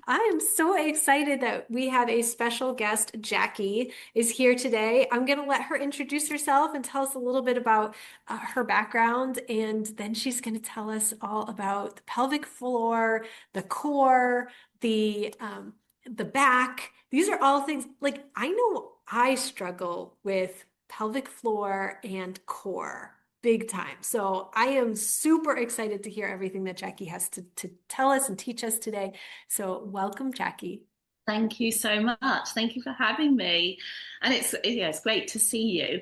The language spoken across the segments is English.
I am so excited that we have a special guest. Jackie is here today. I'm going to let her introduce herself and tell us a little bit about her background, and then she's going to tell us all about the pelvic floor, the core, the back. These are all things like I know I struggle with pelvic floor and core big time. So I am super excited to hear everything that Jackie has to tell us and teach us today. So welcome, Jackie. Thank you so much. Thank you for having me. And it's great to see you.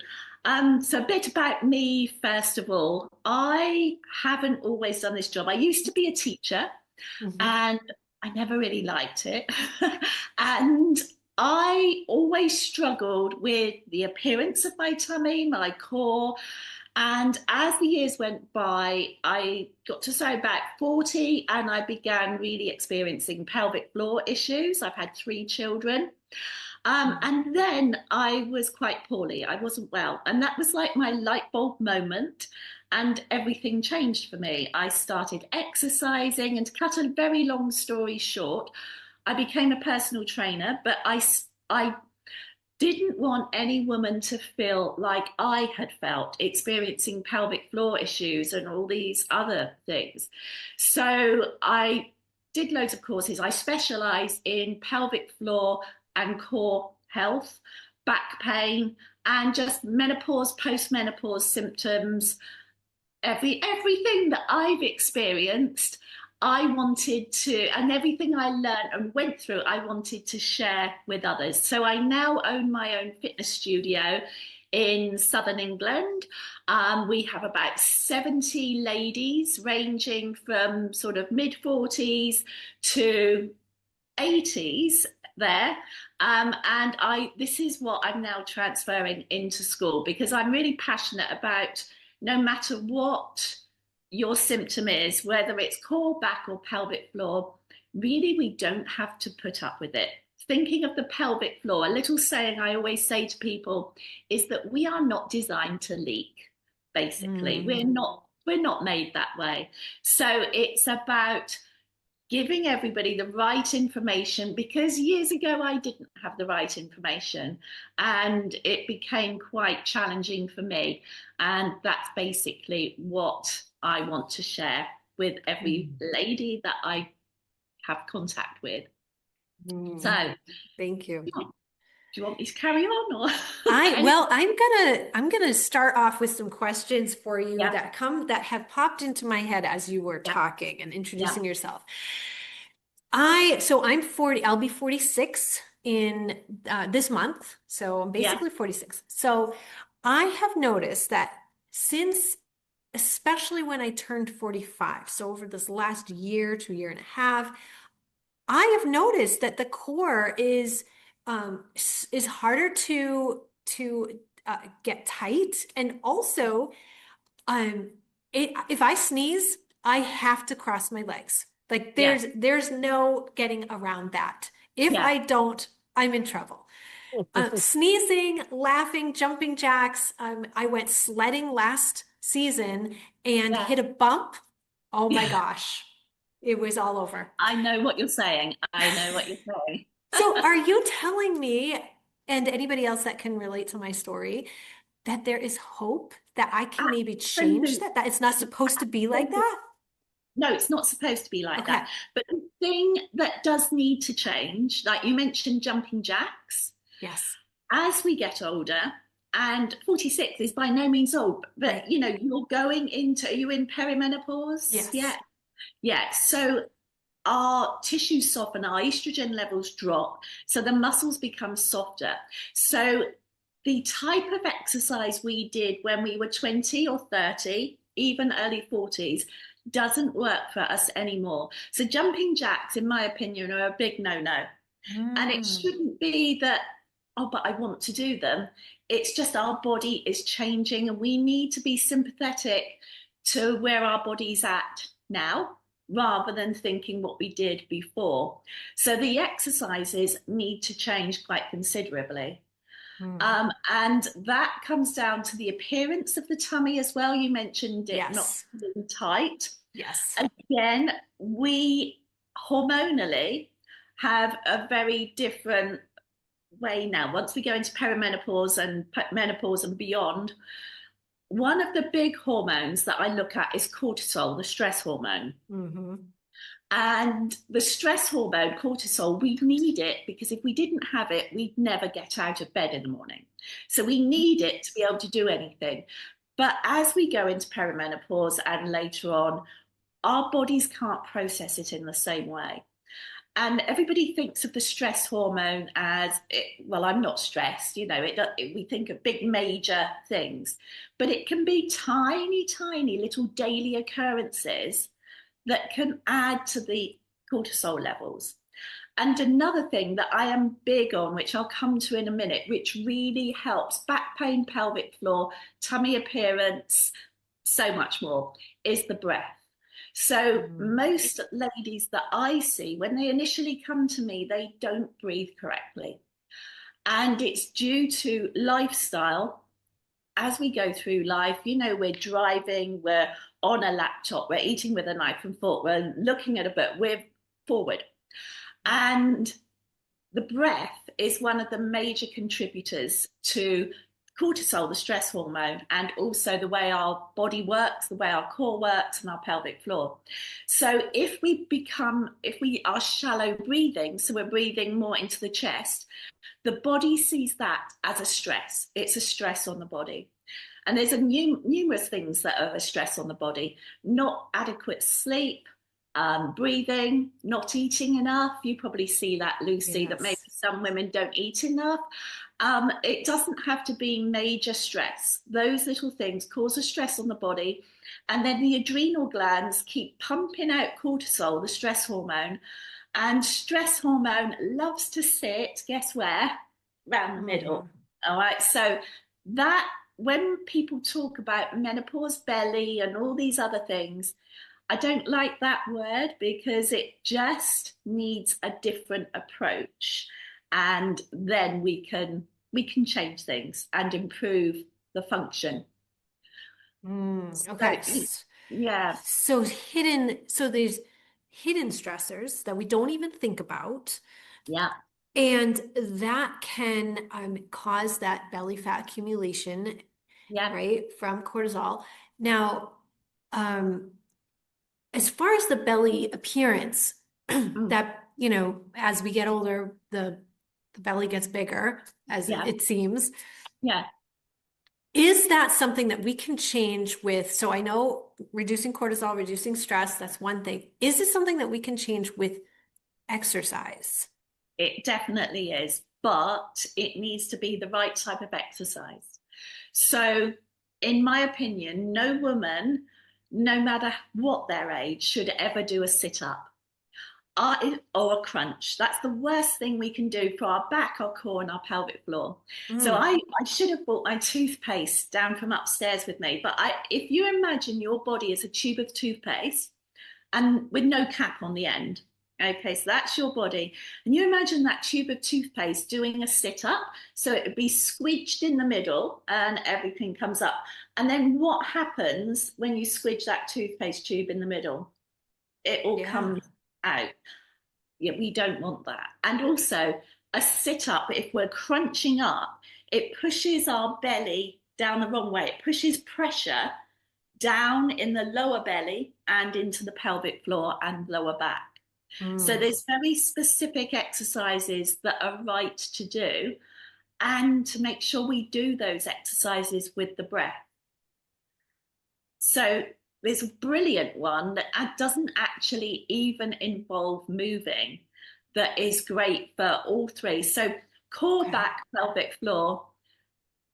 So a bit about me, first of all. I haven't always done this job. I used to be a teacher Mhm. and I never really liked it. And I always struggled with the appearance of my tummy, my core. And as the years went by, I got to say about 40 and I began really experiencing pelvic floor issues. I've had three children. And then I was quite poorly. I wasn't well. And that was like my light bulb moment. And everything changed for me. I started exercising. And to cut a very long story short, I became a personal trainer, but I didn't want any woman to feel like I had felt experiencing pelvic floor issues and all these other things. So I did loads of courses. I specialized in pelvic floor and core health, back pain, and just menopause, postmenopause symptoms, everything that I've experienced, I wanted to, and everything I learned and went through, I wanted to share with others. So I now own my own fitness studio in southern England. We have about 70 ladies ranging from sort of mid 40s to 80s there. And this is what I'm now transferring into school because I'm really passionate about no matter what your symptom is, whether it's core, back, or pelvic floor, really we don't have to put up with it. Thinking of the pelvic floor, a little saying I always say to people is that we are not designed to leak, basically. Mm. We're not made that way. So it's about giving everybody the right information because years ago I didn't have the right information and it became quite challenging for me. And that's basically what I want to share with every Mm. lady that I have contact with. So, Mm. Thank you. do you want me to carry on or I any? well, I'm gonna start off with some questions for you Yeah, that have popped into my head as you were yeah, talking and yeah, introducing yourself. I'm 40, I'll be 46 in this month. So I'm yeah, basically 46. So I have noticed that since, especially when I turned 45, so over this last year to year and a half, I have noticed that the core is harder to get tight, and also um if I sneeze, I have to cross my legs. Like yeah, there's no getting around that. If yeah, I don't, I'm in trouble. Sneezing, laughing, jumping jacks. I went sledding last season and yeah. hit a bump. Oh my gosh, it was all over. I know what you're saying. I know what you're saying. So are you telling me, and anybody else that can relate to my story, that there is hope that I can maybe change Absolutely. that it's not supposed to be like that? No, it's not supposed to be like Okay. that. But the thing that does need to change, like you mentioned, jumping jacks, Yes. as we get older, and 46 is by no means old, but Right. you're going into, are you in perimenopause? Yes. Yeah. Yeah. So our tissues soften, our estrogen levels drop, so the muscles become softer. So the type of exercise we did when we were 20 or 30, even early 40s, doesn't work for us anymore. So jumping jacks, in my opinion, are a big no-no. And it Mm. shouldn't be that, oh, but I want to do them. It's just our body is changing and we need to be sympathetic to where our body's at now rather than thinking what we did before. So the exercises need to change quite considerably. Mm. And that comes down to the appearance of the tummy as well. You mentioned it not Yes. being tight. Yes. Again, we hormonally, have a very different way now. Once we go into perimenopause and menopause and beyond, one of the big hormones that I look at is cortisol, the stress hormone. Mm-hmm. And the stress hormone, cortisol, we need it because if we didn't have it, we'd never get out of bed in the morning. So we need it to be able to do anything. But as we go into perimenopause and later on, our bodies can't process it in the same way. And everybody thinks of the stress hormone as, well, I'm not stressed, we think of big major things, but it can be tiny, tiny little daily occurrences that can add to the cortisol levels. And another thing that I am big on, which I'll come to in a minute, which really helps back pain, pelvic floor, tummy appearance, so much more, is the breath. So most ladies that I see, when they initially come to me, they don't breathe correctly. And it's due to lifestyle. As we go through life, we're driving, we're on a laptop, we're eating with a knife and fork, we're looking at a book, we're forward. And the breath is one of the major contributors to cortisol, the stress hormone, and also the way our body works, the way our core works, and our pelvic floor. So if we are shallow breathing, so we're breathing more into the chest, the body sees that as a stress. It's a stress on the body. And there's numerous things that are a stress on the body. Not adequate sleep, breathing, not eating enough. You probably see that, Lucy, yes, that maybe some women don't eat enough. It doesn't have to be major stress. Those little things cause a stress on the body. And then the adrenal glands keep pumping out cortisol, the stress hormone. And stress hormone loves to sit, guess where? Around the middle. All right. So that when people talk about menopause belly and all these other things, I don't like that word because it just needs a different approach. And then we can change things and improve the function. Okay. So, yeah. So there's hidden stressors that we don't even think about. Yeah. And that can cause that belly fat accumulation, yeah, right, from cortisol. Now, as far as the belly appearance, that, as we get older, the belly gets bigger, as it seems. Yeah. Is that something that we can change with? So I know reducing cortisol, reducing stress, that's one thing. Is it something that we can change with exercise? It definitely is, but it needs to be the right type of exercise. So, in my opinion, no woman, no matter what their age, should ever do a sit-up or a crunch. That's the worst thing we can do for our back, our core, and our pelvic floor. So I should have brought my toothpaste down from upstairs with me. But if you imagine your body as a tube of toothpaste and with no cap on the end, okay, so that's your body. And you imagine that tube of toothpaste doing a sit-up. So it would be squeeged in the middle and everything comes up. And then what happens when you squidge that toothpaste tube in the middle? It all comes out. Yeah, we don't want that. And also a sit-up, if we're crunching up, it pushes our belly down the wrong way. It pushes pressure down in the lower belly and into the pelvic floor and lower back. So there's very specific exercises that are right to do, and to make sure we do those exercises with the breath. So there's a brilliant one that doesn't actually even involve moving, that is great for all three. So core, back, pelvic floor,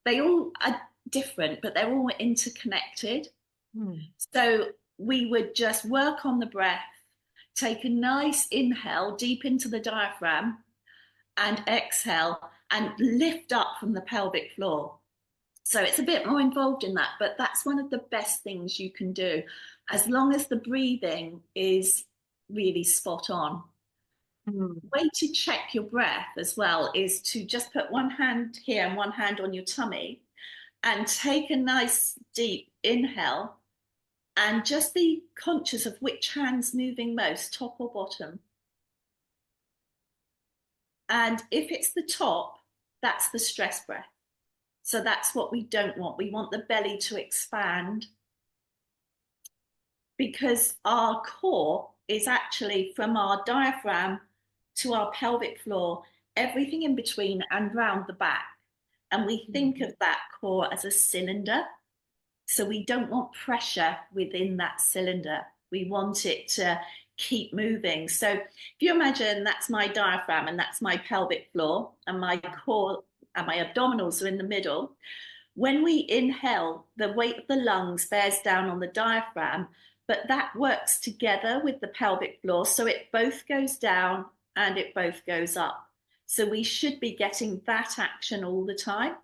they all are different, but they're all interconnected. So we would just work on the breath, take a nice inhale deep into the diaphragm and exhale and lift up from the pelvic floor. So it's a bit more involved in that, but that's one of the best things you can do, as long as the breathing is really spot on. The way to check your breath as well is to just put one hand here and one hand on your tummy and take a nice deep inhale and just be conscious of which hand's moving most, top or bottom. And if it's the top, that's the stress breath. So that's what we don't want. We want the belly to expand because our core is actually from our diaphragm to our pelvic floor, everything in between and round the back. And we think of that core as a cylinder. So we don't want pressure within that cylinder. We want it to keep moving. So if you imagine that's my diaphragm and that's my pelvic floor, and my core and my abdominals are in the middle. When we inhale, the weight of the lungs bears down on the diaphragm, but that works together with the pelvic floor. So it both goes down and it both goes up. So we should be getting that action all the time.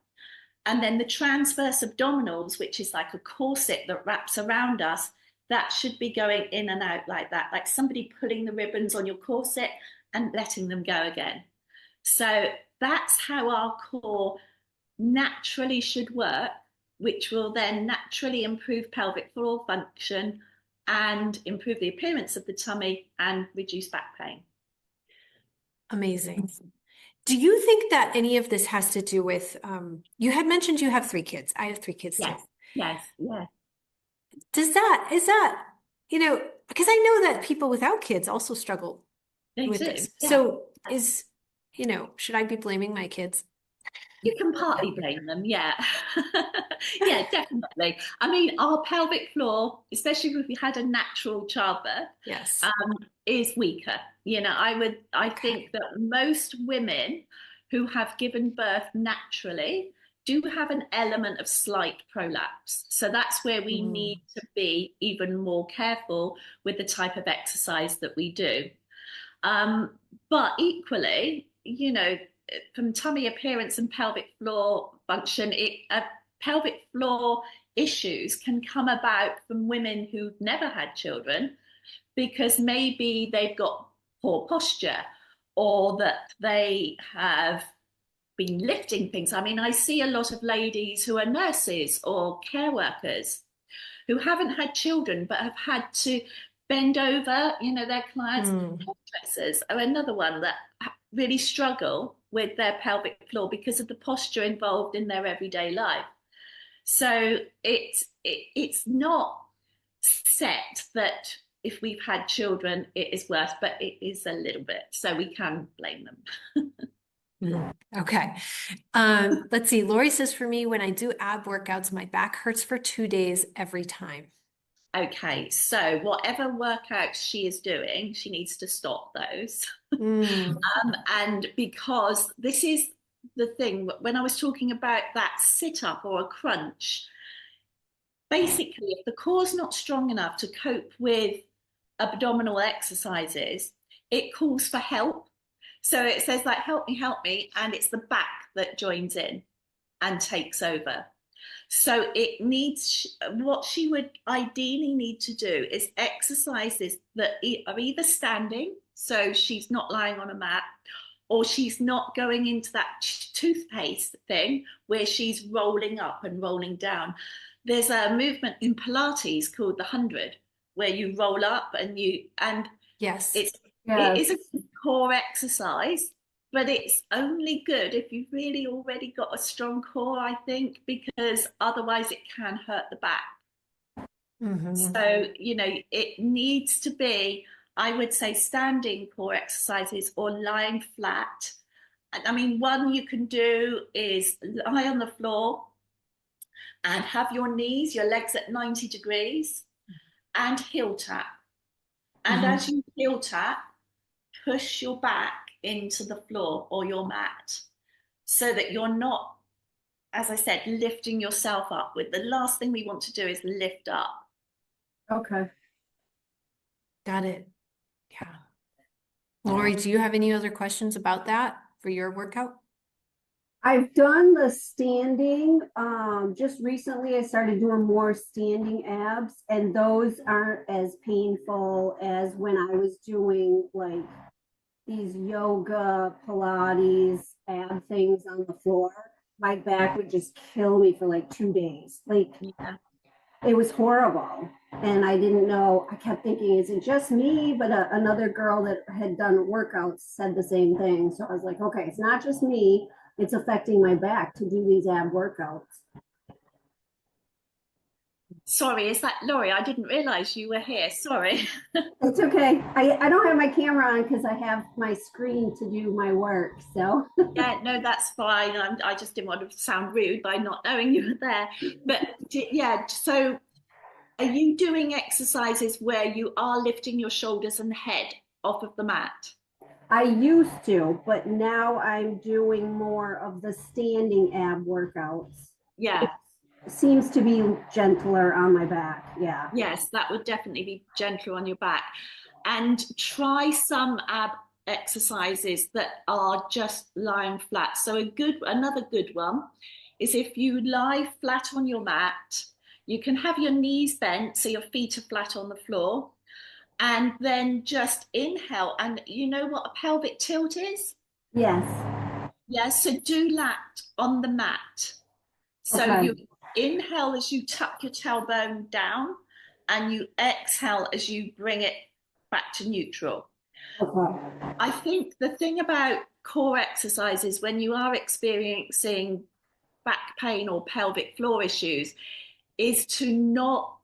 And then the transverse abdominals, which is like a corset that wraps around us, that should be going in and out like that, like somebody pulling the ribbons on your corset and letting them go again. So that's how our core naturally should work, which will then naturally improve pelvic floor function and improve the appearance of the tummy and reduce back pain. Amazing. Do you think that any of this has to do with, you had mentioned you have 3 kids. I have 3 kids too. Yes. Is that, because I know that people without kids also struggle with this. Yeah. So should I be blaming my kids? You can partly blame them, yeah. Yeah, definitely. I mean, our pelvic floor, especially if we had a natural childbirth, Yes. is weaker. I think that most women who have given birth naturally do have an element of slight prolapse. So that's where we need to be even more careful with the type of exercise that we do. But equally, from tummy appearance and pelvic floor function, pelvic floor issues can come about from women who've never had children because maybe they've got poor posture or that they have been lifting things. I mean, I see a lot of ladies who are nurses or care workers who haven't had children but have had to bend over, their clients. Hairdressers are another one that really struggle with their pelvic floor because of the posture involved in their everyday life. So it's not set that if we've had children, it is worse, but it is a little bit. So we can blame them. Okay. Let's see. Lori says for me, when I do ab workouts, my back hurts for 2 days every time. Okay, so whatever workouts she is doing, she needs to stop those. And because this is the thing, when I was talking about that sit up or a crunch, basically, if the core's not strong enough to cope with abdominal exercises, it calls for help. So it says, like, help me, and it's the back that joins in and takes over. So it needs, what she would ideally need to do is exercises that are either standing, so she's not lying on a mat, or she's not going into that toothpaste thing where she's rolling up and rolling down. There's a movement in Pilates called the 100, where you roll up and yes, it is a core exercise, but it's only good if you've really already got a strong core, I think, because otherwise it can hurt the back. So, it needs to be, I would say, standing core exercises or lying flat. I mean, one you can do is lie on the floor and have your legs at 90 degrees and heel tap. And as you heel tap, push your back into the floor or your mat so that you're not, as I said, lifting yourself up. The last thing we want to do is lift up. Okay. Got it. Yeah. Lori, do you have any other questions about that for your workout? I've done the standing. Just recently I started doing more standing abs, and those aren't as painful as when I was doing like these yoga, Pilates, ab things on the floor. My back would just kill me for like 2 days. Like it was horrible. And I didn't know, I kept thinking, is it just me? But another girl that had done workouts said the same thing. So I was like, okay, it's not just me. It's affecting my back to do these ab workouts. Sorry, is that Laurie? I didn't realize you were here. Sorry. It's okay. I don't have my camera on because I have my screen to do my work. So Yeah, no, that's fine. I just didn't want to sound rude by not knowing you were there. But yeah, so are you doing exercises where you are lifting your shoulders and head off of the mat? I used to, but now I'm doing more of the standing ab workouts. Yeah, It seems to be gentler on my back. Yeah. yes, that would definitely be gentle on your back. And try some ab exercises that are just lying flat. So another good one is if you lie flat on your mat, you can have your knees bent so your feet are flat on the floor, and then just inhale. And you know what a pelvic tilt is? Yes. Yeah, so do that on the mat. So Okay. you inhale as you tuck your tailbone down, and you exhale as you bring it back to neutral. Okay. I think the thing about core exercises when you are experiencing back pain or pelvic floor issues is to not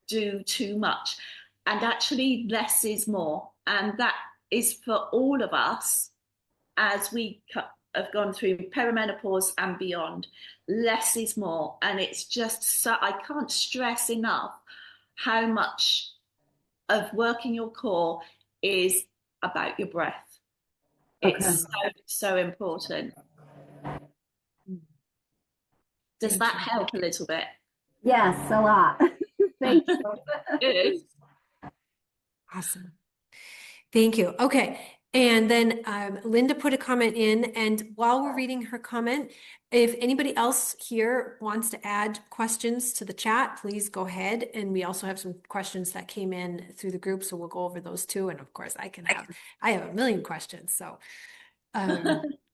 do too much, and actually less is more. And that is for all of us as we have gone through perimenopause and beyond. Less is more. And it's just so, I can't stress enough how much of working your core is about your breath. Okay. It's so important. Does that help a little bit? Yes, a lot. Thank you. Good. Awesome. Thank you. Okay. And then Linda put a comment in, and while we're reading her comment, if anybody else here wants to add questions to the chat, please go ahead. And we also have some questions that came in through the group, so we'll go over those too. And of course, I have a million questions, so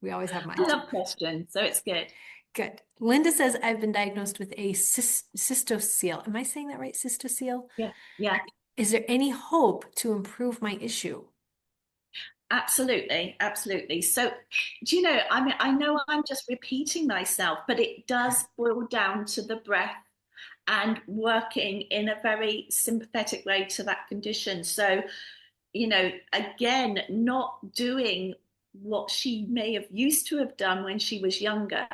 we always have mine I too. love questions, so it's good. Good. Linda says, I've been diagnosed with a cystocele. Am I saying that right? Cystocele? Yeah. Is there any hope to improve my issue? Absolutely, absolutely. So, do you know, I know I'm just repeating myself, but it does boil down to the breath and working in a very sympathetic way to that condition. So, you know, again, not doing what she may have used to have done when she was younger.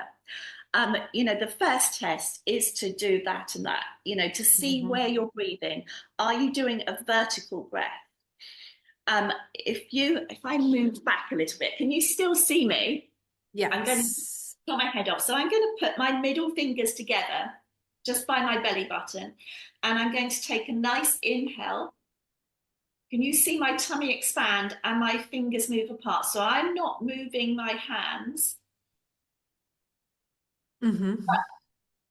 You know, the first test is to do that and that, you know, to see where you're breathing. Are you doing a vertical breath? If I move back a little bit, can you still see me? Yeah. I'm going to put my head off. So I'm going to put my middle fingers together just by my belly button. And I'm going to take a nice inhale. Can you see my tummy expand and my fingers move apart? So I'm not moving my hands.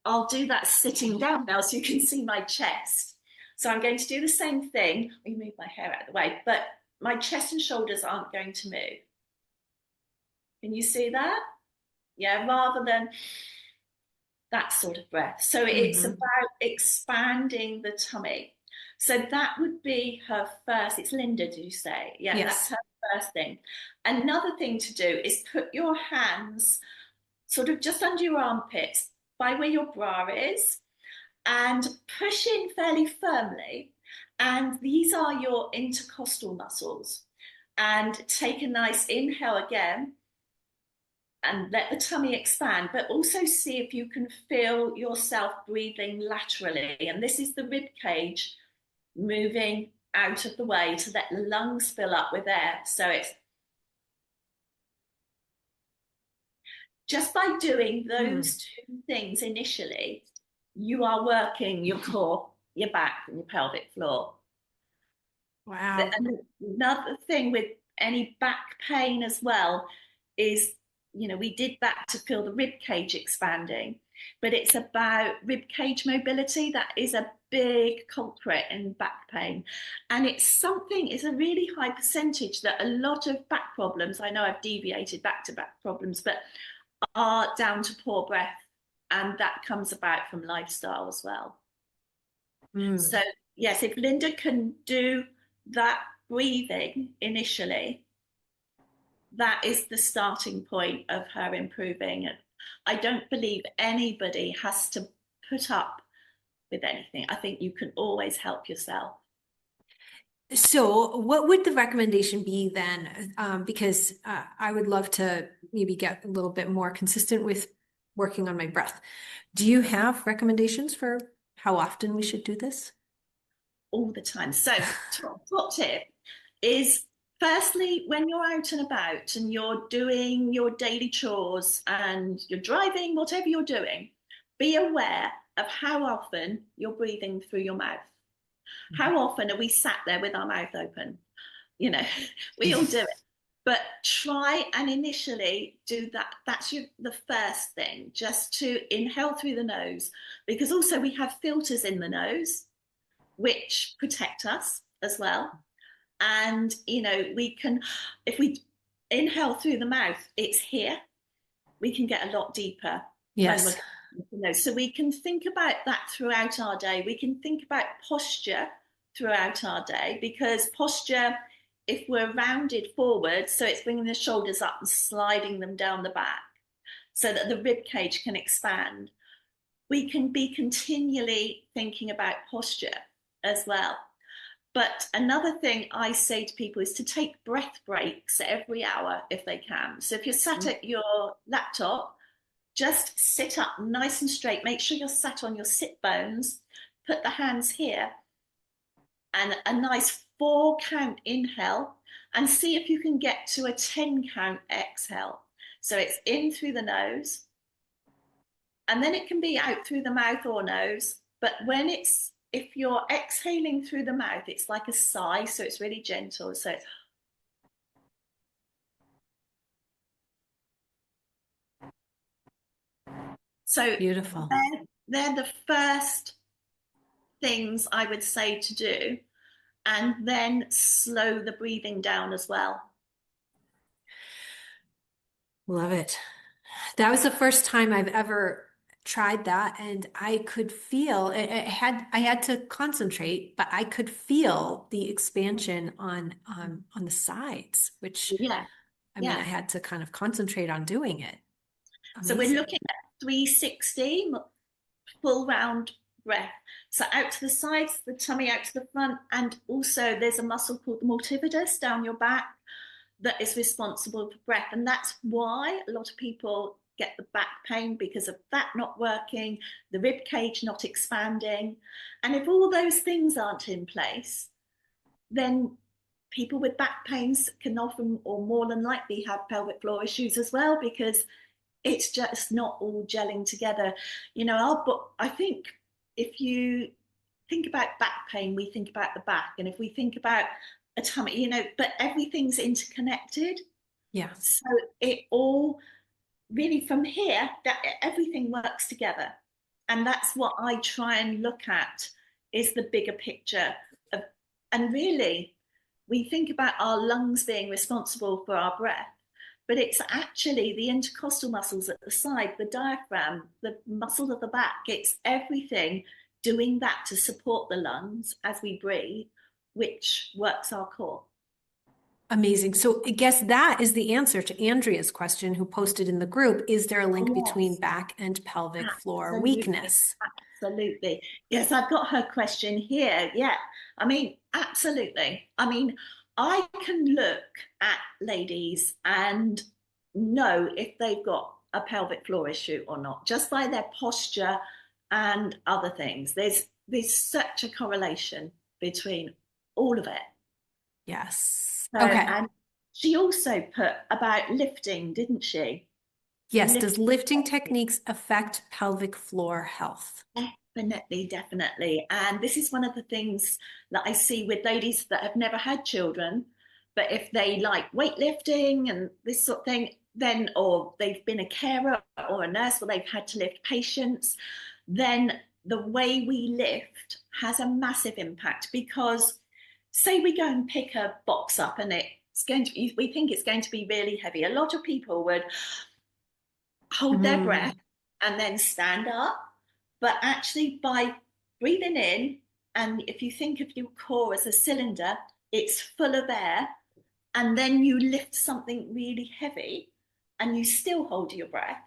I'll do that sitting down now so you can see my chest. So I'm going to do the same thing. Let me move my hair out of the way, but my chest and shoulders aren't going to move. Can you see that? Yeah, rather than that sort of breath. So it's about expanding the tummy. So that would be her first. It's Linda, did you say? Yeah, yes. That's her first thing. Another thing to do is put your hands sort of just under your armpits by where your bra is and push in fairly firmly. And these are your intercostal muscles. And take a nice inhale again and let the tummy expand, but also see if you can feel yourself breathing laterally. And this is the rib cage moving out of the way to let the lungs fill up with air. So it's just by doing those two things initially, you are working your core, your back, and your pelvic floor. Wow. And another thing with any back pain as well is, you know, we did that to feel the rib cage expanding, but it's about rib cage mobility. That is a big culprit in back pain. And it's a really high percentage that a lot of back problems, I know I've deviated back to back problems, but are down to poor breath. And that comes about from lifestyle as well. Mm. So, yes, if Linda can do that breathing initially, that is the starting point of her improving. And I don't believe anybody has to put up with anything. I think you can always help yourself. So what would the recommendation be then? Because I would love to maybe get a little bit more consistent with working on my breath. Do you have recommendations for how often we should do this? All the time. So, top tip is firstly, when you're out and about and you're doing your daily chores and you're driving, whatever you're doing, be aware of how often you're breathing through your mouth. How often are we sat there with our mouth open? You know, we all do it. But try and initially do that. That's the first thing, just to inhale through the nose, because also we have filters in the nose which protect us as well. And, we can, if we inhale through the mouth, it's here. We can get a lot deeper when Yes. we're, so we can think about that throughout our day. We can think about posture throughout our day, because posture, if we're rounded forward, so it's bringing the shoulders up and sliding them down the back so that the rib cage can expand. We can be continually thinking about posture as well. But another thing I say to people is to take breath breaks every hour if they can. So if you're sat at your laptop, just sit up nice and straight. Make sure you're sat on your sit bones. Put the hands here and a nice 4 count inhale, and see if you can get to a 10 count exhale. So it's in through the nose, and then it can be out through the mouth or nose. But if you're exhaling through the mouth, it's like a sigh, so it's really gentle. So it's Beautiful. they're the first things I would say to do, and then slow the breathing down as well. Love it. That was the first time I've ever tried that, and I could feel I had to concentrate, but I could feel the expansion on the sides, which Yeah, I mean, I yeah. had to kind of concentrate on doing it. So we're Amazing. looking at 360 full round breath. So out to the sides, the tummy out to the front, and also there's a muscle called the multifidus down your back that is responsible for breath. And that's why a lot of people get the back pain, because of that not working, the rib cage not expanding. And if all those things aren't in place, then people with back pains can often, or more than likely, have pelvic floor issues as well, because it's just not all gelling together. I think if you think about back pain, we think about the back. And if we think about a tummy, but everything's interconnected. Yeah. So it all really, from here, that everything works together. And that's what I try and look at, is the bigger picture of, and really, we think about our lungs being responsible for our breath, but it's actually the intercostal muscles at the side, the diaphragm, the muscle of the back. It's everything doing that to support the lungs as we breathe, which works our core. Amazing. So I guess that is the answer to Andrea's question, who posted in the group, is there a link between back and pelvic floor weakness? Absolutely. Yes, I've got her question here. Yeah. I mean, absolutely. I mean, I can look at ladies and know if they've got a pelvic floor issue or not, just by their posture and other things. There's such a correlation between all of it. Yes. So, Okay. and she also put about lifting, didn't she? Yes. Does lifting techniques affect pelvic floor health? Definitely. And this is one of the things that I see with ladies that have never had children, but if they like weightlifting and this sort of thing, then, or they've been a carer or a nurse where they've had to lift patients, then the way we lift has a massive impact. Because say we go and pick a box up and we think it's going to be really heavy. A lot of people would hold their breath and then stand up. But actually, by breathing in and if you think of your core as a cylinder, it's full of air, and then you lift something really heavy and you still hold your breath,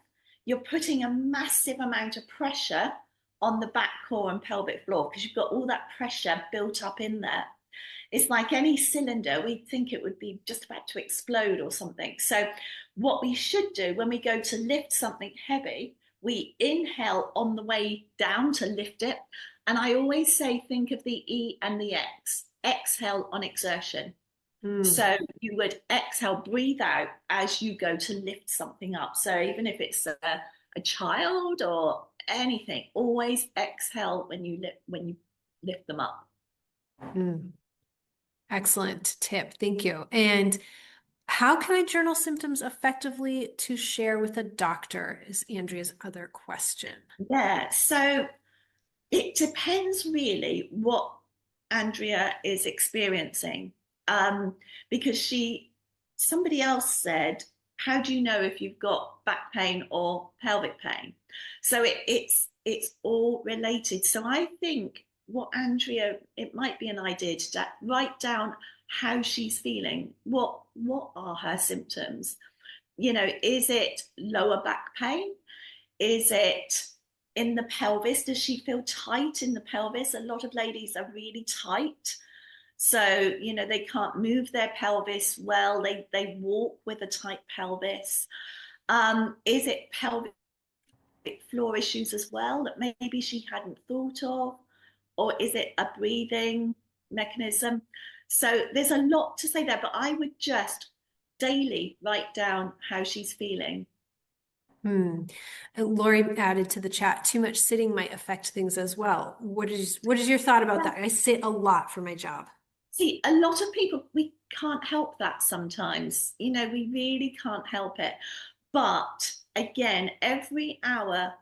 you're putting a massive amount of pressure on the back core and pelvic floor because you've got all that pressure built up in there. It's like any cylinder, we'd think it would be just about to explode or something. So what we should do when we go to lift something heavy, we inhale on the way down to lift it. And I always say, think of the E and the X. Exhale on exertion. So you would exhale, breathe out as you go to lift something up. So even if it's a child or anything, always exhale when you lift them up. Excellent tip. Thank you. And how can I journal symptoms effectively to share with a doctor is Andrea's other question. Yeah, so it depends really what Andrea is experiencing. Because somebody else said, how do you know if you've got back pain or pelvic pain? So it's all related. So I think what Andrea, it might be an idea to write down how she's feeling. What are her symptoms? You know, is it lower back pain? Is it in the pelvis? Does she feel tight in the pelvis? A lot of ladies are really tight. So, you know, they can't move their pelvis well. They walk with a tight pelvis. Is it pelvic floor issues as well that maybe she hadn't thought of? Or is it a breathing mechanism? So there's a lot to say there, but I would just daily write down how she's feeling. Lori added to the chat, too much sitting might affect things as well. What is your thought about that? I sit a lot for my job. See, a lot of people, we can't help that sometimes. You know, we really can't help it. But again, every hour,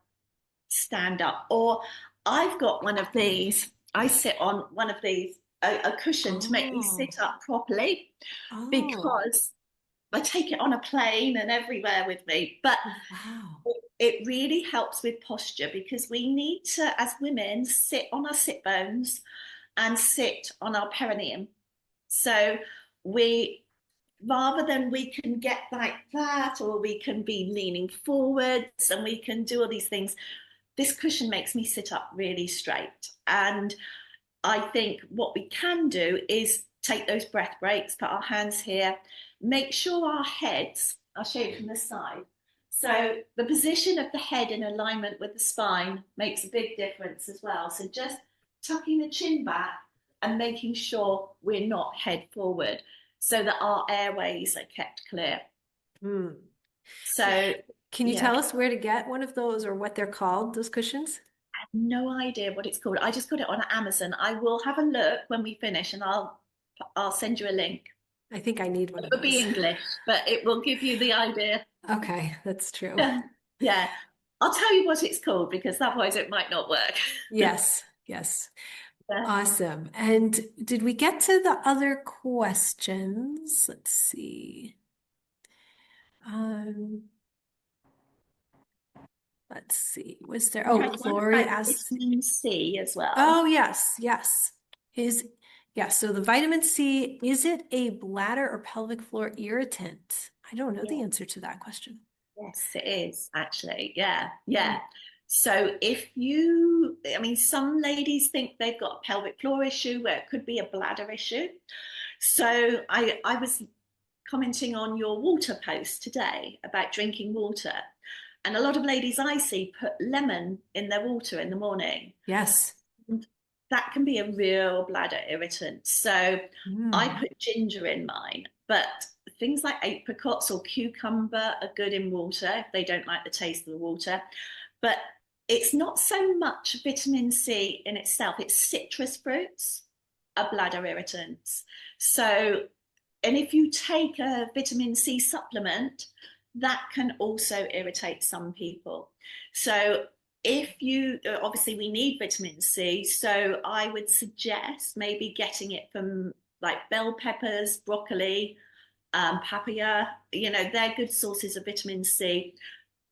stand up. Or I've got one of these. I sit on one of these, a cushion to make me sit up properly because I take it on a plane and everywhere with me. But it really helps with posture because we need to, as women, sit on our sit bones and sit on our perineum. So rather than we can get like that, or we can be leaning forwards and we can do all these things, this cushion makes me sit up really straight. And I think what we can do is take those breath breaks, put our hands here, make sure our heads, I'll show you from the side. So the position of the head in alignment with the spine makes a big difference as well. So just tucking the chin back and making sure we're not head forward so that our airways are kept clear. So can you tell us where to get one of those or what they're called, those cushions? I have no idea what it's called. I just got it on Amazon. I will have a look when we finish and I'll send you a link. I think I need one of those. It'll be English, but it will give you the idea. Okay, that's true. Yeah. I'll tell you what it's called because otherwise it might not work. Yes. Awesome. And did we get to the other questions? Let's see. Let's see. Was there? Oh, Lori asked. Vitamin C as well. Oh, yes. So the vitamin C, is it a bladder or pelvic floor irritant? I don't know the answer to that question. Yes, it is actually. Yeah. So some ladies think they've got a pelvic floor issue where it could be a bladder issue. So I was commenting on your water post today about drinking water. And a lot of ladies I see put lemon in their water in the morning. Yes. And that can be a real bladder irritant. So I put ginger in mine, but things like apricots or cucumber are good in water if they don't like the taste of the water. But it's not so much vitamin C in itself. It's citrus fruits are bladder irritants. So, and if you take a vitamin C supplement, that can also irritate some people. So obviously we need vitamin C, so I would suggest maybe getting it from like bell peppers, broccoli, papaya, they're good sources of vitamin C.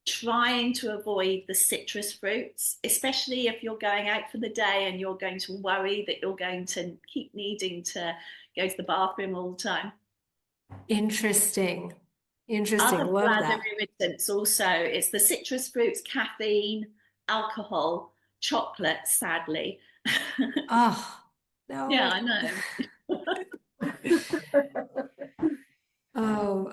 trying to avoid the citrus fruits, especially if you're going out for the day and you're going to worry that you're going to keep needing to go to the bathroom all the time. Interesting. Interesting. Other Love bladder that. irritants also, it's the citrus fruits, caffeine, alcohol, chocolate, sadly. Oh, Yeah, no. I know. Oh,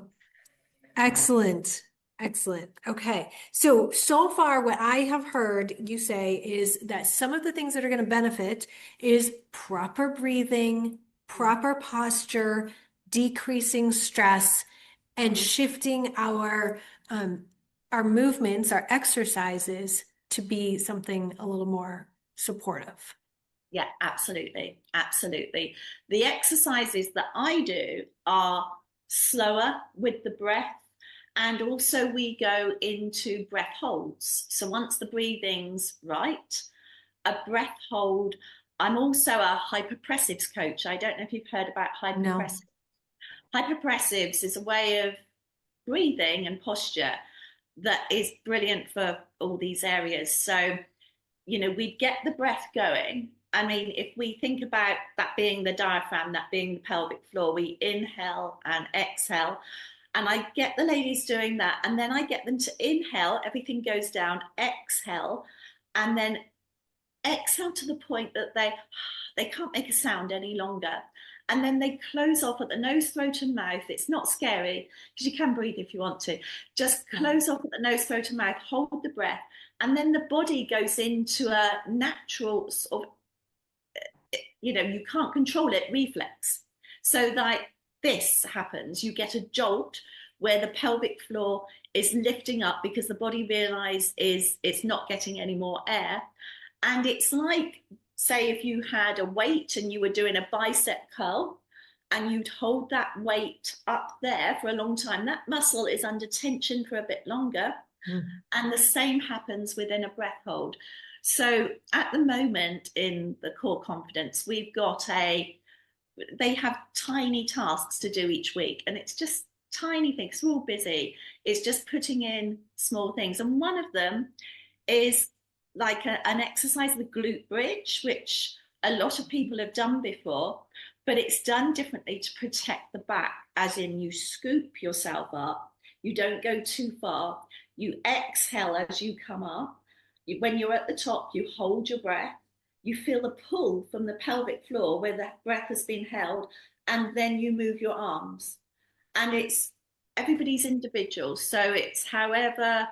excellent. Excellent. Okay. So far, what I have heard you say is that some of the things that are going to benefit is proper breathing, proper posture, decreasing stress, and shifting our movements, our exercises to be something a little more supportive. Yeah, absolutely. Absolutely. The exercises that I do are slower with the breath. And also, we go into breath holds. So, once the breathing's right, a breath hold. I'm also a hyperpressives coach. I don't know if you've heard about No. hyperpressives. Hyperpressives is a way of breathing and posture that is brilliant for all these areas. So, we get the breath going. I mean, if we think about that being the diaphragm, that being the pelvic floor, we inhale and exhale. And I get the ladies doing that. And then I get them to inhale, everything goes down, exhale, and then exhale to the point that they can't make a sound any longer. And then they close off at the nose, throat, and mouth. It's not scary because you can breathe if you want to. Just close off at the nose, throat, and mouth, hold the breath. And then the body goes into a natural sort of, you can't control it, reflex. So like this happens, you get a jolt where the pelvic floor is lifting up because the body realizes it's not getting any more air. And it's like, say, if you had a weight and you were doing a bicep curl and you'd hold that weight up there for a long time, that muscle is under tension for a bit longer. And the same happens within a breath hold. So at the moment in the Core Confidence, we've got they have tiny tasks to do each week. And it's just tiny things. We're all busy. It's just putting in small things. And one of them is like an exercise, the glute bridge, which a lot of people have done before, but it's done differently to protect the back, as in you scoop yourself up, you don't go too far, you exhale as you come up, when you're at the top, you hold your breath, you feel the pull from the pelvic floor where the breath has been held, and then you move your arms. And everybody's individual, so it's however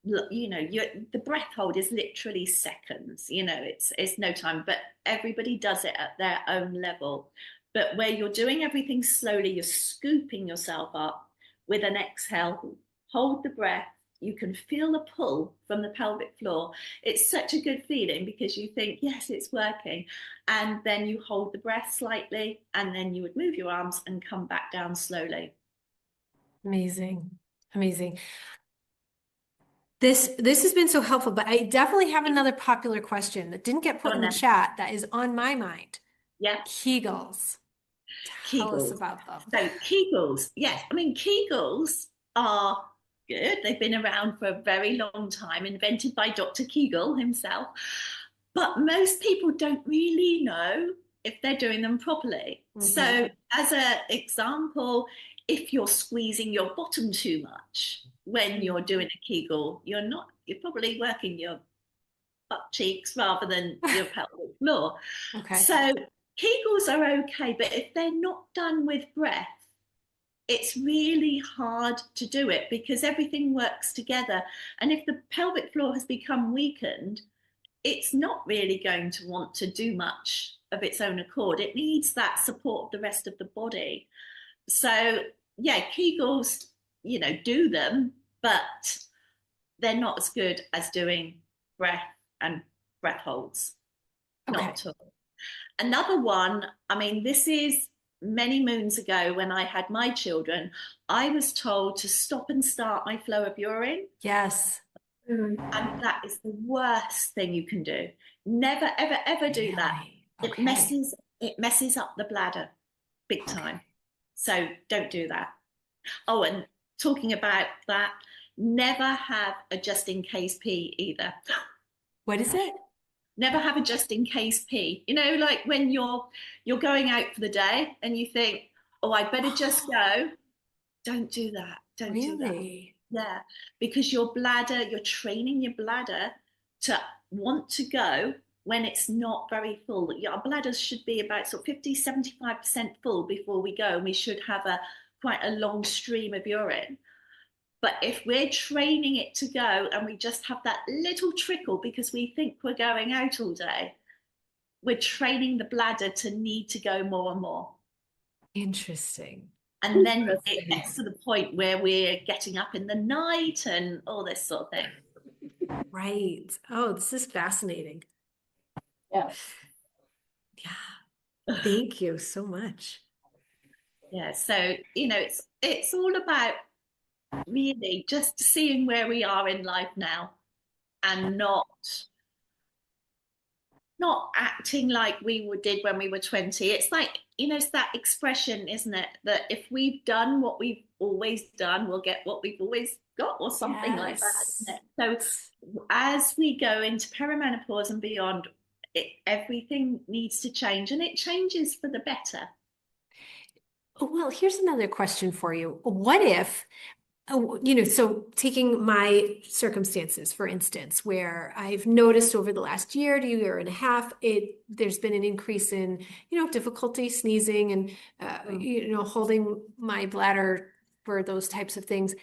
the breath hold is literally seconds, it's no time, but everybody does it at their own level. But where you're doing everything slowly, you're scooping yourself up with an exhale, hold the breath, you can feel the pull from the pelvic floor. It's such a good feeling because you think, yes, it's working. And then you hold the breath slightly, and then you would move your arms and come back down slowly. Amazing. Amazing. This has been so helpful, but I definitely have another popular question that didn't get put in the chat that is on my mind. Yeah. Kegels. Tell us about them. So Kegels, yes. I mean, Kegels are good. They've been around for a very long time, invented by Dr. Kegel himself. But most people don't really know if they're doing them properly. So as an example, if you're squeezing your bottom too much when you're doing a Kegel, you're probably working your butt cheeks rather than your pelvic floor. Okay. So Kegels are okay, but if they're not done with breath, it's really hard to do it because everything works together. And if the pelvic floor has become weakened, it's not really going to want to do much of its own accord. It needs that support of the rest of the body. So yeah, Kegels, do them, but they're not as good as doing breath and breath holds. Okay. Not at all. Another one, I mean, this is many moons ago when I had my children, I was told to stop and start my flow of urine. Yes. And that is the worst thing you can do. Never, ever, ever do that. Okay. It messes up the bladder big time. So don't do that. Oh, and talking about that, Never have a just in case pee either. What is it? Never have a just in case pee. You know, like when you're going out for the day and you think, oh, I better just go. Don't do that. Don't do that. Really? Yeah, because your bladder, you're training your bladder to want to go when it's not very full. Our bladders should be about sort of 50, 75% full before we go, and we should have a quite a long stream of urine. But if we're training it to go and we just have that little trickle because we think we're going out all day, we're training the bladder to need to go more and more. Interesting. And then it gets to the point where we're getting up in the night and all this sort of thing. Right. Oh, this is fascinating. Yeah. Yeah. Thank you so much. Yeah. So, you know, it's all about really just seeing where we are in life now and not acting like we did when we were 20. It's like, you know, it's that expression, isn't it? That if we've done what we've always done, we'll get what we've always got, or something like that, isn't it? So as we go into perimenopause and beyond, everything needs to change, and it changes for the better. Well, here's another question for you. What if, so taking my circumstances, for instance, where I've noticed over the last year to year and a half, there's been an increase in, difficulty sneezing and, holding my bladder for those types of things.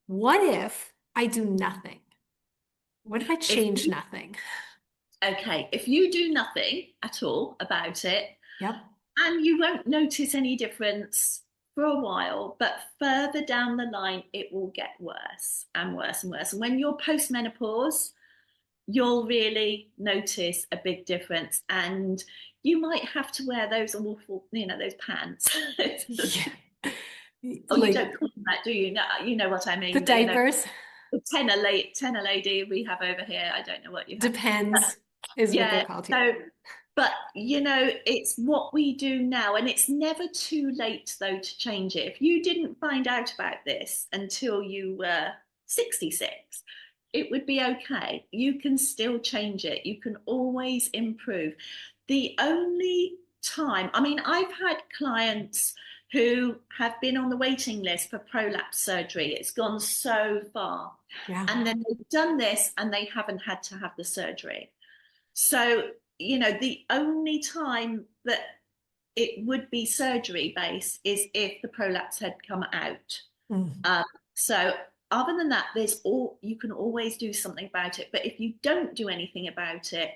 What if I do nothing? What if I change nothing? Okay, if you do nothing at all about it, Yep. and you won't notice any difference for a while, but further down the line, it will get worse and worse and worse. And when you're post-menopause, you'll really notice a big difference. And you might have to wear those awful, those pants. Yeah. Oh, you don't call them that, do you? No, you know what I mean. The diapers? The tenor lady we have over here. I don't know what you have. Depends, is what they're called here. But, it's what we do now, and it's never too late, though, to change it. If you didn't find out about this until you were 66, it would be okay. You can still change it. You can always improve. The only time, I've had clients who have been on the waiting list for prolapse surgery. It's gone so far. Yeah. And then they've done this and they haven't had to have the surgery. So, the only time that it would be surgery based is if the prolapse had come out. So other than that, you can always do something about it. But if you don't do anything about it,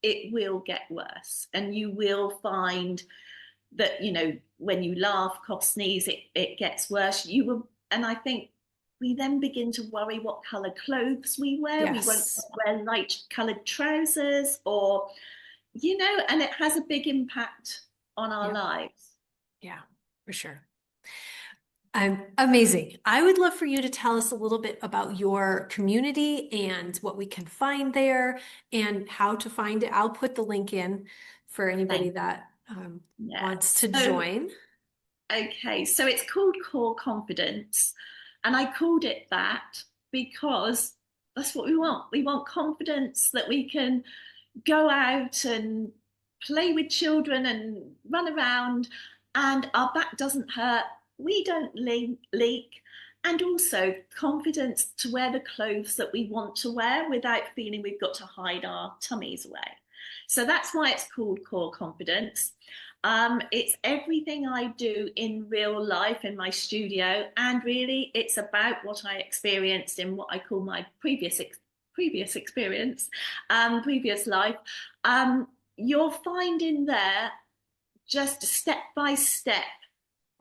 it will get worse. And you will find that, when you laugh, cough, sneeze, it gets worse. And I think we then begin to worry what colour clothes we wear. Yes. We won't wear light coloured trousers or, and it has a big impact on our lives. Yeah, for sure. Amazing. I would love for you to tell us a little bit about your community and what we can find there and how to find it. I'll put the link in for anybody that wants to join. Okay, so it's called Core Confidence. And I called it that because that's what we want. We want confidence that we can go out and play with children and run around and our back doesn't hurt. We don't leak. And also confidence to wear the clothes that we want to wear without feeling we've got to hide our tummies away. So that's why it's called Core Confidence. It's everything I do in real life in my studio, and really it's about what I experienced in what I call my previous experience, previous life. You'll find in there just step-by-step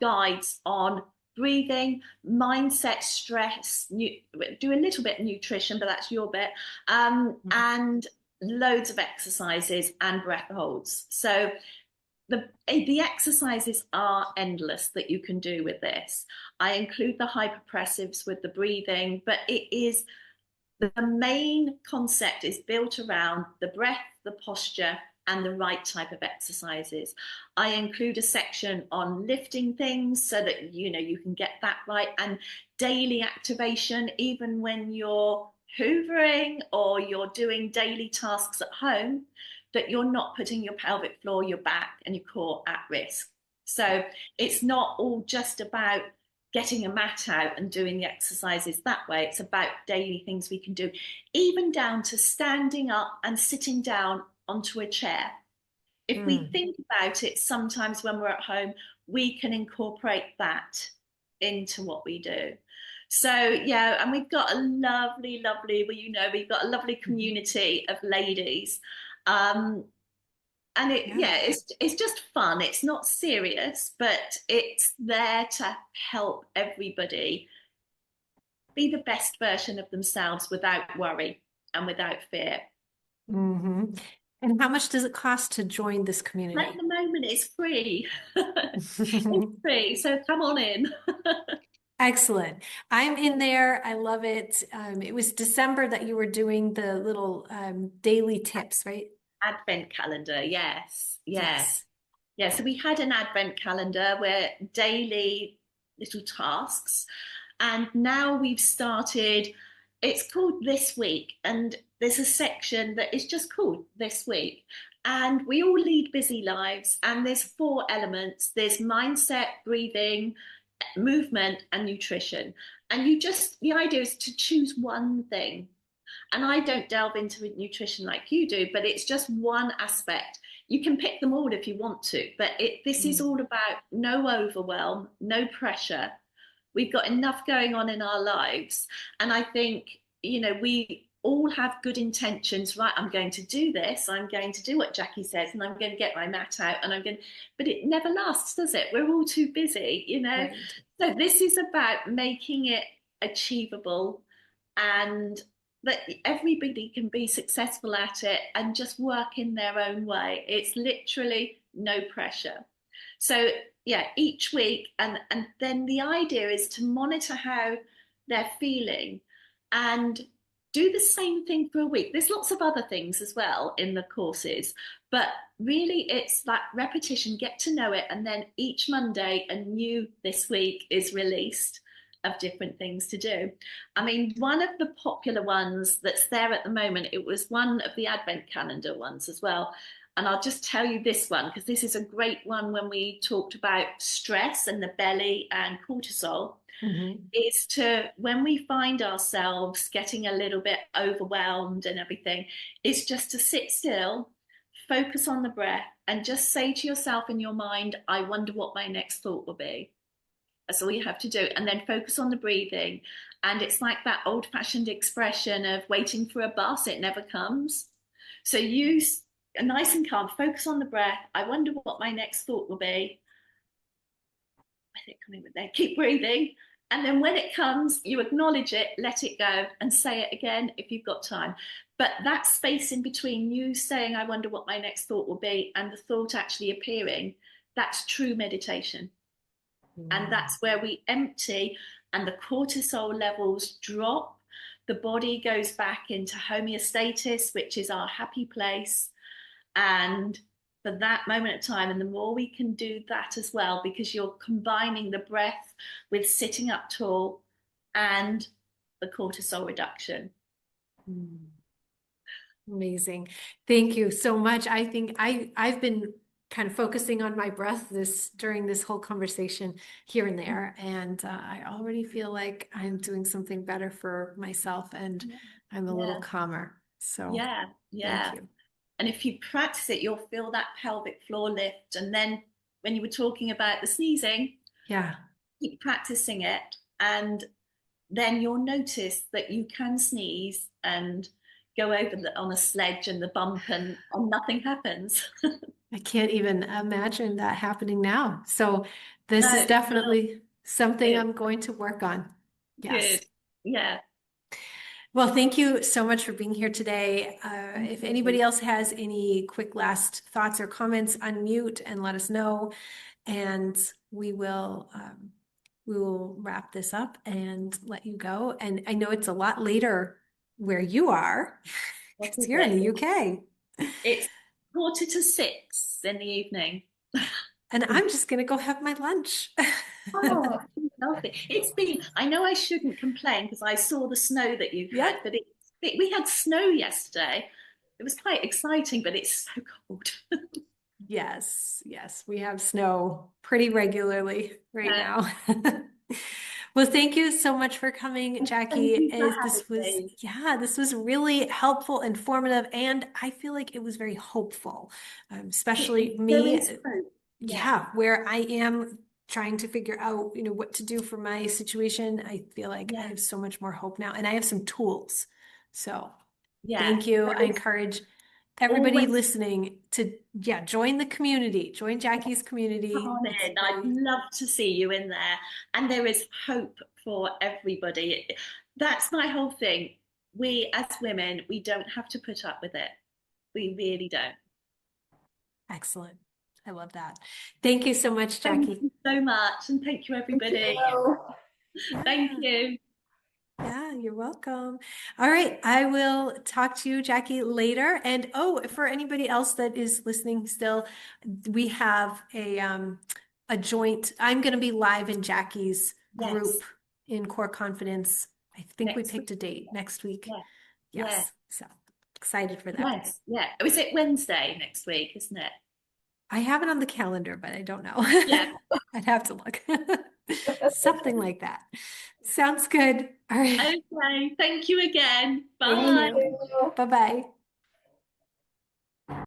guides on breathing, mindset, stress, do a little bit of nutrition, but that's your bit, and loads of exercises and breath holds. So the exercises are endless that you can do with this. I include the hyperpressives with the breathing, but the main concept is built around the breath, the posture, and the right type of exercises. I include a section on lifting things so that you can get that right, and daily activation, even when you're hoovering or you're doing daily tasks at home, that you're not putting your pelvic floor, your back, and your core at risk. So it's not all just about getting a mat out and doing the exercises that way. It's about daily things we can do, even down to standing up and sitting down onto a chair. If we think about it, sometimes when we're at home, we can incorporate that into what we do. So yeah, and we've got a lovely, lovely, we've got a lovely community of ladies. And it's just fun. It's not serious, but it's there to help everybody be the best version of themselves without worry and without fear. Mm-hmm. And how much does it cost to join this At community? the moment, it's free. It's free, so come on in. Excellent. I'm in there. I love it. It was December that you were doing the little daily tips, right? Advent calendar, yes, Yes. yeah. So we had an advent calendar where daily little tasks, and now we've started. It's called This Week, and there's a section that is just called This Week. And we all lead busy lives, and there's 4 elements. There's mindset, breathing, movement, and nutrition. And the idea is to choose one thing. And I don't delve into nutrition like you do, but it's just one aspect. You can pick them all if you want to, but this is all about no overwhelm, no pressure. We've got enough going on in our lives. And I think, we all have good intentions, right? I'm going to do this. I'm going to do what Jackie says, and I'm going to get my mat out, and but it never lasts, does it? We're all too busy, Right. So this is about making it achievable, and that everybody can be successful at it and just work in their own way. It's literally no pressure. So yeah, each week, and then the idea is to monitor how they're feeling and do the same thing for a week. There's lots of other things as well in the courses, but really it's that repetition, get to know it, and then each Monday a new This Week is released of different things to do. I mean, one of the popular ones that's there at the moment, it was one of the Advent calendar ones as well. And I'll just tell you this one, because this is a great one when we talked about stress and the belly and cortisol. Is to, when we find ourselves getting a little bit overwhelmed and everything, is just to sit still, focus on the breath, and just say to yourself in your mind, I wonder what my next thought will be. That's all you have to do. And then focus on the breathing. And it's like that old-fashioned expression of waiting for a bus, it never comes. So use a nice and calm, focus on the breath. I wonder what my next thought will be. I think coming with there. Keep breathing. And then when it comes, you acknowledge it, let it go, and say it again if you've got time. But that space in between you saying, I wonder what my next thought will be, and the thought actually appearing, that's true meditation. And that's where we empty and the cortisol levels drop. The body goes back into homeostasis, which is our happy place. And for that moment of time, and the more we can do that as well, because you're combining the breath with sitting up tall and the cortisol reduction. Amazing. Thank you so much. I think I've been kind of focusing on my breath during this whole conversation here and there, and I already feel like I'm doing something better for myself, and I'm a little calmer. So thank you. And if you practice it, you'll feel that pelvic floor lift. And then when you were talking about the sneezing, keep practicing it, and then you'll notice that you can sneeze and go over on a sledge and the bump, and nothing happens. I can't even imagine that happening now. So this is definitely something I'm going to work on. Yes. Good. Yeah. Well, thank you so much for being here today. If anybody else has any quick last thoughts or comments, unmute and let us know, and we will wrap this up and let you go. And I know it's a lot later where you are, because you're in the UK. It's 5:45 in the evening. And I'm just gonna go have my lunch. Oh, lovely. It's been, I know I shouldn't complain because I saw the snow that you had, Yep. but we had snow yesterday. It was quite exciting, but it's so cold. Yes, yes, we have snow pretty regularly right Yeah. now. Well, thank you so much for coming, Thank Jackie. you for having This was, me. yeah, this was really helpful, informative, and I feel like it was very hopeful, especially There me, is hope. Yeah. yeah, where I am trying to figure out, what to do for my situation. I feel like I Yeah. have so much more hope now, and I have some tools. So Yeah. thank you. I There is encourage everybody always listening to, yeah, join the community, join Jackie's come community. on It's in. I'd very, love to see you in there. And there is hope for everybody. That's my whole thing. We as women, we don't have to put up with it. We really don't. excellent. I love that. Thank you so much, Thank Jackie. you so much. And thank you, Thank everybody. you. Thank Yeah. you. Yeah, you're welcome. All right, I will talk to you, Jackie, later. And oh, for anybody else that is listening still, we have a joint. I'm going to be live in Jackie's Yes. group in Core Confidence. I think we Next week. picked a date next week. Yeah. Yeah. Yes, so excited for that. Yes. Yeah. Oh, is it Wednesday next week, isn't it? I have it on the calendar, but I don't know. Yeah. I'd have to look. Something like that. Sounds good. All right. Okay. Thank you again. Thank Bye. Thank you. you. Bye-bye.